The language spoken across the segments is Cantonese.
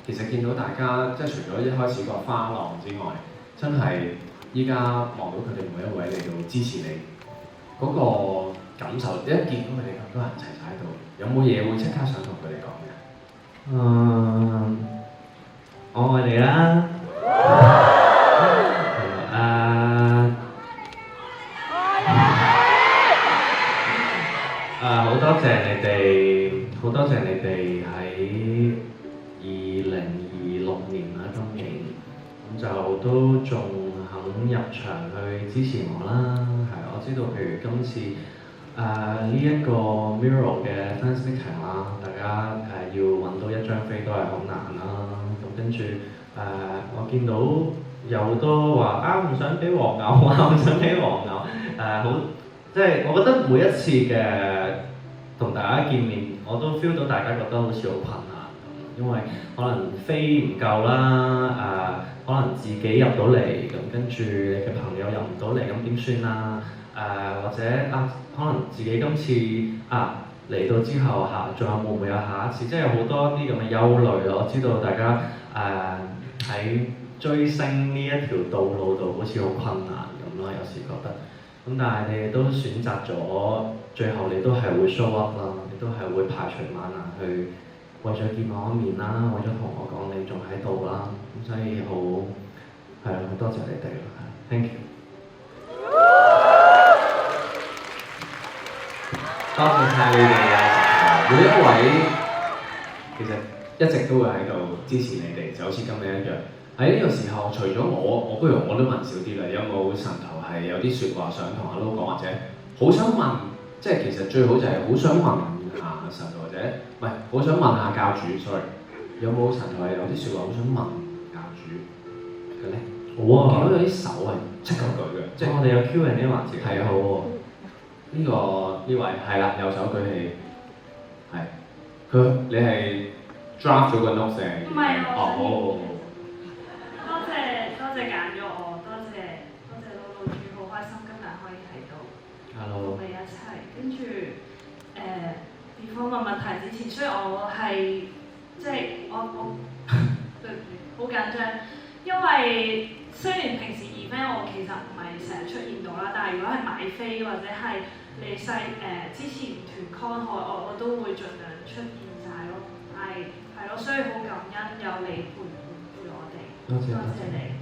其實見到大家即係除咗一開始個花浪之外，真係依家望到佢哋每一位嚟到支持你嗰、個感受，一見到佢哋咁多人齊晒喺度，有冇嘢會即刻想同佢哋講嘅？我愛你啦！好多謝你哋，好多謝你哋喺2026年啦，今年咁就都仲肯入場去支持我啦。係，我知道譬如今次呢一個 Mirror 嘅 fans meeting 啦，大家要揾到一張飛都係好難啦。咁跟住我見到有好多話唔想俾黃牛唔想俾黃牛好，即係我覺得每一次嘅同大家見面，我都 feel 到大家覺得好似好困難咁，因為可能飛唔夠啦，可能自己入到嚟，咁跟住你嘅朋友入唔到嚟，咁點算啊？或者可能自己今次嚟到之後仲有會唔會有下一次？即係有好多啲咁嘅憂慮。我知道大家喺追星呢一條道路度好似好困難咁咯，有時覺得。咁但係你哋都選擇咗，最後你都係會 show up 啦，你都係會排除萬難去為咗見我一面啦，為咗同我講你仲喺度啦，咁所以好多謝你哋啦 ，thank you。多謝晒你哋啊！每一位其實一直都會喺度支持你哋，就好似今日一樣。喺呢個時候，除咗我不如我都問少啲啦。有冇神頭係有啲説話想同阿 Lo 講，或者好想問？即係其實最好就係好想問下神頭，或者唔係好想問下教主。sorry， 有冇神頭係有啲説話好想問教主嘅咧？好啊！見到有啲手係即刻舉嘅，即係我哋有 Q&A 環節。係啊，好喎。呢位係啦，右手舉起，係你係 draft 咗個 note 定？唔係啊！好。多謝揀咗我，多謝Lo主，好開心今日可以喺度同你一齊。跟住問問題之前，所以我係即係我對唔住，好緊張，因為雖然平時 event 我其實唔係成日出現到啦，但係如果係買飛或者係你之前團 con 我都會盡量出現晒咯。係咯，所以好感恩有你陪我哋，多謝你。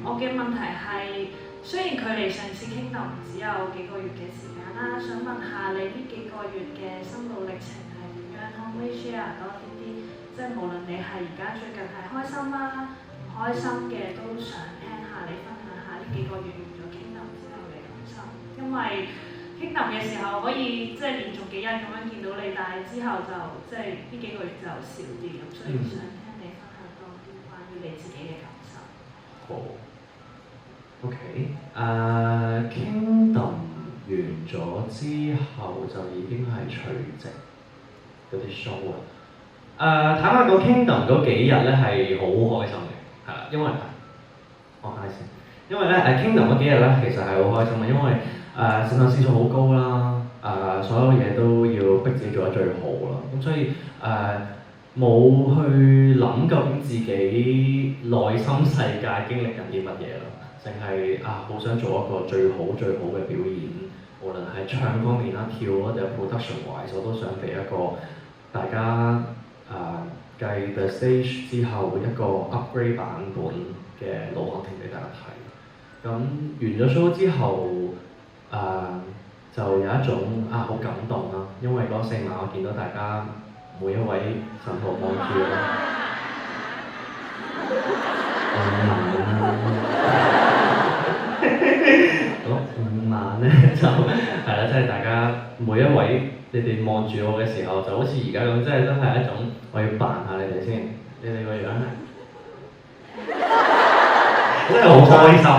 我嘅問題係，雖然距離上次傾就唔只有幾個月嘅時間啦，想問下你呢幾個月嘅心路歷程係點樣？可唔可以 share 多啲？即係無論你係而家最近係開心啦、唔開心嘅，都想聽下你分享下呢幾個月完咗 Kingdom 之後嘅感受。因為 Kingdom 嘅時候可以即係連續幾日咁樣見到你，但係之後就即係呢幾個月就少啲咁，所以想聽你分享多啲關於你自己嘅感受。好。OK， Kingdom 完咗之後就已經係除夕嗰啲 show 啦。坦白講 Kingdom 嗰幾日咧係好開心嘅，係啦，因為我睇先，因為咧Kingdom 嗰幾日咧其實係好開心嘅，因為腎上腺素好高啦，所有嘢都要逼自己做得最好啦，咁所以冇去諗究竟自己內心世界經歷緊啲乜嘢咯。淨係好想做一個最好嘅表演，無論係唱方面啦、跳啦，定係 production wise，我都想俾一個大家繼 The Stage 之後一個 upgrade 版本嘅老行聽俾大家睇。咁完咗 show 之後，就有一種好感動啦，因為嗰4晚我見到大家每一位神徒望住我。嗰5晚咧就係啦，即係大家每一位你哋望住我嘅時候，就好似而家咁，即係都係一種我要扮下你哋先，你哋個樣係真係好開心啊！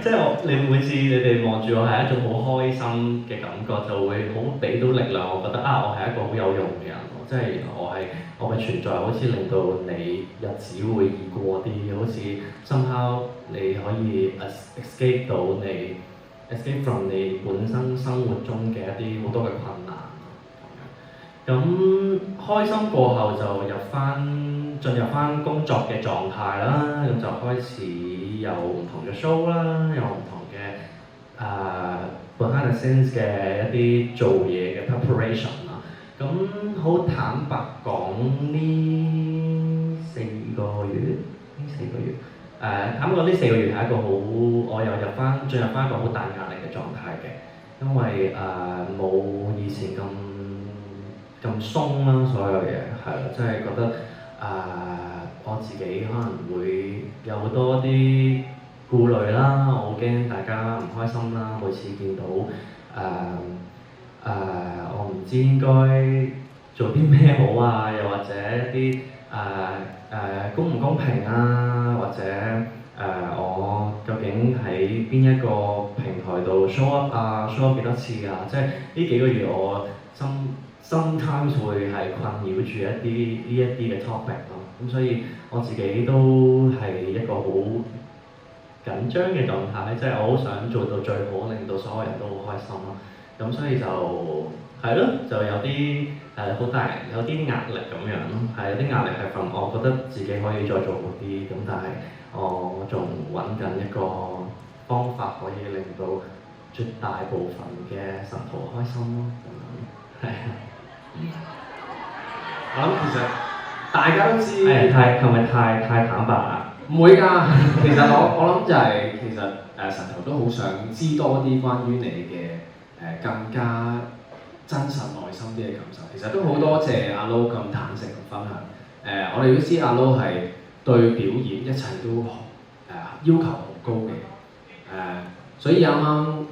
即係你每次你哋望住我係一種好開心嘅感覺，就會好俾到力量，我覺得我係一個好有用嘅人，即係我嘅存在好似令到你日子會易過啲，好似 somehow 你可以 escape 到你 escape from 你本身生活中嘅一啲好多嘅困難咁樣。咁開心過後就進入翻工作嘅狀態啦，咁就開始有唔同嘅 show 啦，有唔同嘅behind the scenes 嘅一啲做嘢嘅 preparation 啦。咁好坦白講，呢4個月，坦白講呢4個月係一個我又進入翻一個好大壓力嘅狀態嘅，因為冇以前咁鬆啦，所有嘢係啦，即係覺得我自己可能會有好多啲顧慮啦，我好驚大家唔開心啦，每次見到我唔知應該做啲咩好啊，又或者一啲公唔公平啊，或者我究竟喺邊一個平台度 show up 啊 show up 幾多次啊，即係呢幾個月我sometimes 會係困擾住呢一啲嘅 topic 咯，咁所以我自己都係一個好緊張嘅狀態，即係我好想做到最好，令到所有人都好開心咯。咁所以就係咯，就有啲好大有啲壓力咁樣咯，係有啲壓力係from我覺得自己可以再做好啲，咁但係我仲揾緊一個方法可以令到絕大部分嘅神徒開心咯，咁樣係啊。我諗其實大家都知，係咪太坦白啦？唔會㗎，其實我諗就係其實神徒都好想知多啲關於你嘅更加真實內心啲嘅感受。其實都好多謝阿 Lo 咁坦誠咁分享。我哋都知阿 Lo 係對表演一切都要求好高嘅。所以啱啱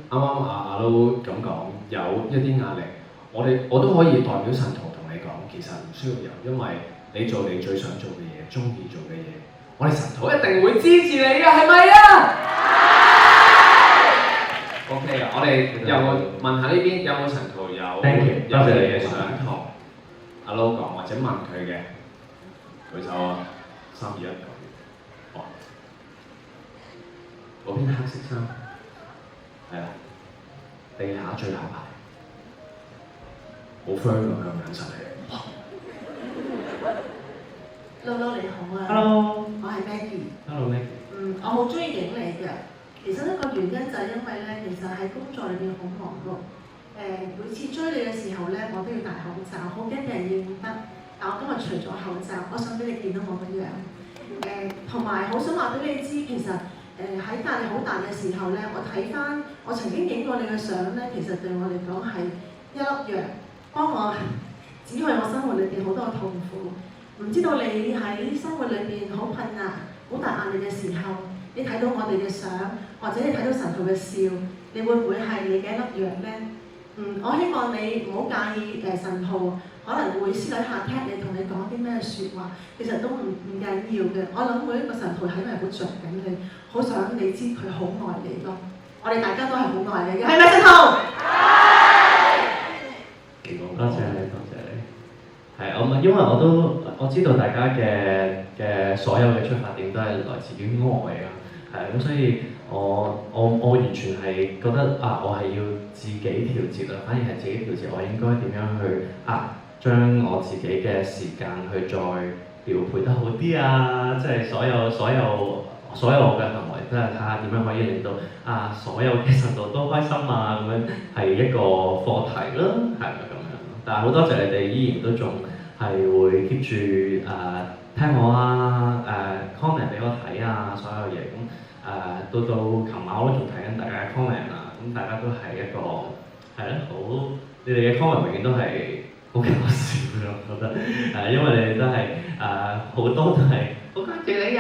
阿 Lo 咁講，有一啲壓力，我都可以代表神徒同你講，其實唔需要有，因為你做你最想做嘅嘢，中意做嘅嘢，我哋神徒一定會支持你嘅，係咪啊？OK 啊，我哋有冇問下呢邊有冇神徒有啲嘢想同阿 Lo 講，或者問佢嘅？舉手啊！3、2、1，哦，嗰邊黑色衫，係啊，地下最後排，好 friend 㗎，佢個眼神係。Lo 你好啊 Hello， 我係 Maggie。Hello Maggie。我好中意影你嘅。其實一個原因就係因為咧，其實喺工作裏邊好忙碌。每次追你嘅時候咧，我都要戴口罩，好驚俾人認得。但我今日除咗口罩，我想俾你見到我個樣。同埋好想話俾你知，其實喺壓力好大嘅時候咧，我睇翻我曾經影過你嘅相咧，其實對我嚟講係一粒藥，幫我止去我生活裏邊好多嘅痛苦。唔知道你喺生活裏邊好困難、好大壓力嘅時候，你睇到我哋嘅相，或者你睇到神徒嘅笑，你會唔會係你嘅一粒藥呢？我希望你唔好介意神徒可能會私底下聽你同你講啲咩説話，其實都唔緊要嘅。我諗每一個神徒係因為好着緊你，好想你知佢好愛你咯。我哋大家都係好愛你嘅，係咪神徒？多謝你，多謝你。係因為我知道大家嘅所有嘅出發點都係來自於愛啊，咁所以我完全係覺得我係要自己調節啦，反而係自己調節，我應該點樣去將我自己嘅時間去再調配得好啲啊！即係所有我嘅行為都係睇下點樣可以令到所有嘅神徒都開心啊！咁樣係一個課題啦，係咪咁樣？但係好多謝你哋依然都仲係會 keep 住聽我comment 俾我睇所有嘢咁到琴晚我都仲睇緊大家嘅 comment 咁大家都係一個好，你哋嘅 comment 永遠都係好搞笑咯，我覺得因為你哋都係好多都係好多謝你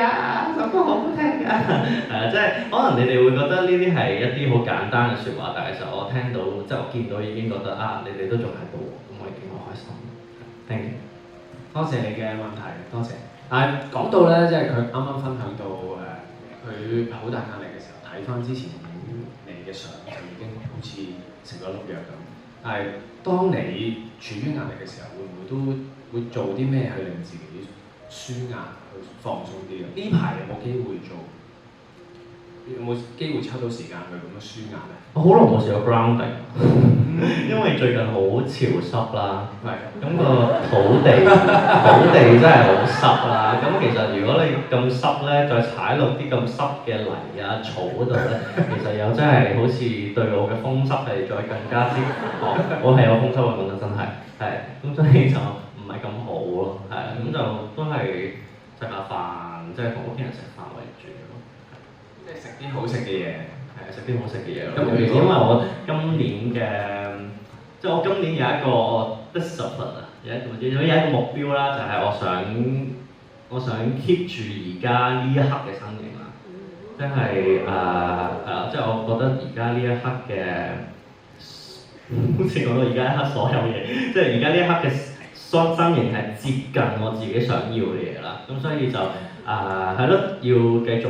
首歌好好聽即係可能你哋會覺得呢啲係一啲好簡單嘅説話，但係其實我聽到即係我見到已經覺得你哋都仲喺度，咁我已經好開心。Thank you， 多謝你嘅問題，多謝。但係講到咧，即係佢啱啱分享到佢好大壓力嘅時候，睇翻之前影你嘅相就已經好似成咗粒藥咁。但係當你處於壓力嘅時候，會唔會都會做啲咩去令自己舒壓、去放鬆啲啊？呢排有冇機會做？有冇機會抽到時間去咁樣舒壓咧？我好耐冇試過 grounding。因為最近好潮濕啦，係。咁個土地真係好濕啦。咁其實如果你咁濕咧，再踩落啲咁濕嘅泥啊草嗰度咧，其實又真係好似對我嘅風濕係再更加之，我係有風濕嘅，講得真係，咁所以就唔係咁好咯，咁就都係食下飯，即係同屋企人食飯為主咯。即係食啲好食嘅嘢，食啲好食嘅嘢咯。咁因為我今年嘅，即係我今年有一個 discipline 啊，有一個目標啦，就係我想 keep 住而家呢一刻嘅身形啦，即係即係我覺得而家呢一刻嘅，好似講到而家一刻所有嘢，即係而家呢一刻嘅身形係接近我自己想要嘅嘢啦，咁所以就係咯，要繼續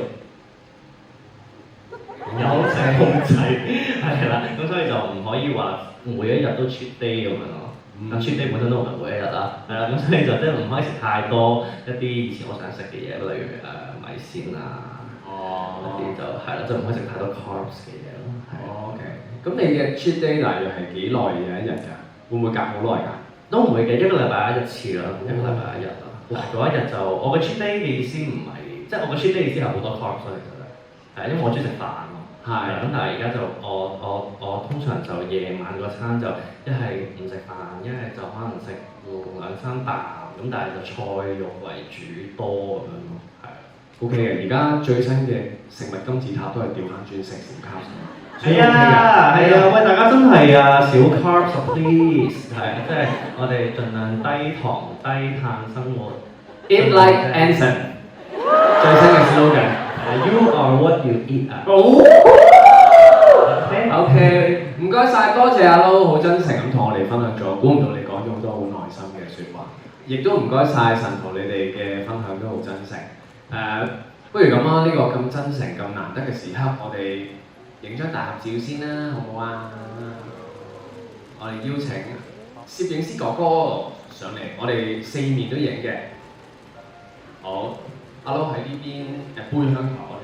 有制控制，係啦，咁所以就唔可以話每一日都 cheat day 咁樣咯。cheat day 本身都唔係每一日啦，係啦，咁所以就即係唔可以食太多一啲以前我想食嘅嘢，例如米線啊，嗰啲就係啦，就唔可以食太多 carbs 嘅嘢咯。OK，咁你嘅 cheat day 大約係幾耐嘅一日㗎？會唔會隔好耐㗎？都唔會嘅，一個禮拜一次啦，一個禮拜一日啦。嗰一日就我嘅 cheat day 嘅意思唔係，即係我嘅 cheat day 意思係好多 carbs 其實係，因為我中意食飯。係，咁但係而家就我通常就夜晚嗰餐就一係唔食飯，一係就可能食2-3啖，咁但係就菜肉為主多咁樣咯，係。OK 嘅，而家最新嘅食物金字塔都係調翻轉食少 carbs。係啊，喂大家真係啊，少 carbs please， 係，即係我哋盡量低糖低碳生活。Eat like Anson， 最新嘅 slogan。You are what you eat 啊。OK， 唔該晒，多謝阿 Lo， 好真誠咁同我哋分享咗，估唔到你講咗好多好內心嘅説話，亦都唔該晒神同你哋嘅分享都好真誠。不如咁啊，呢個咁真誠、咁難得嘅時刻，我哋影張大合照先啦，好唔好啊？我哋邀請攝影師哥哥上嚟，我哋4面都影嘅。好，阿 Lo 喺呢邊背向台。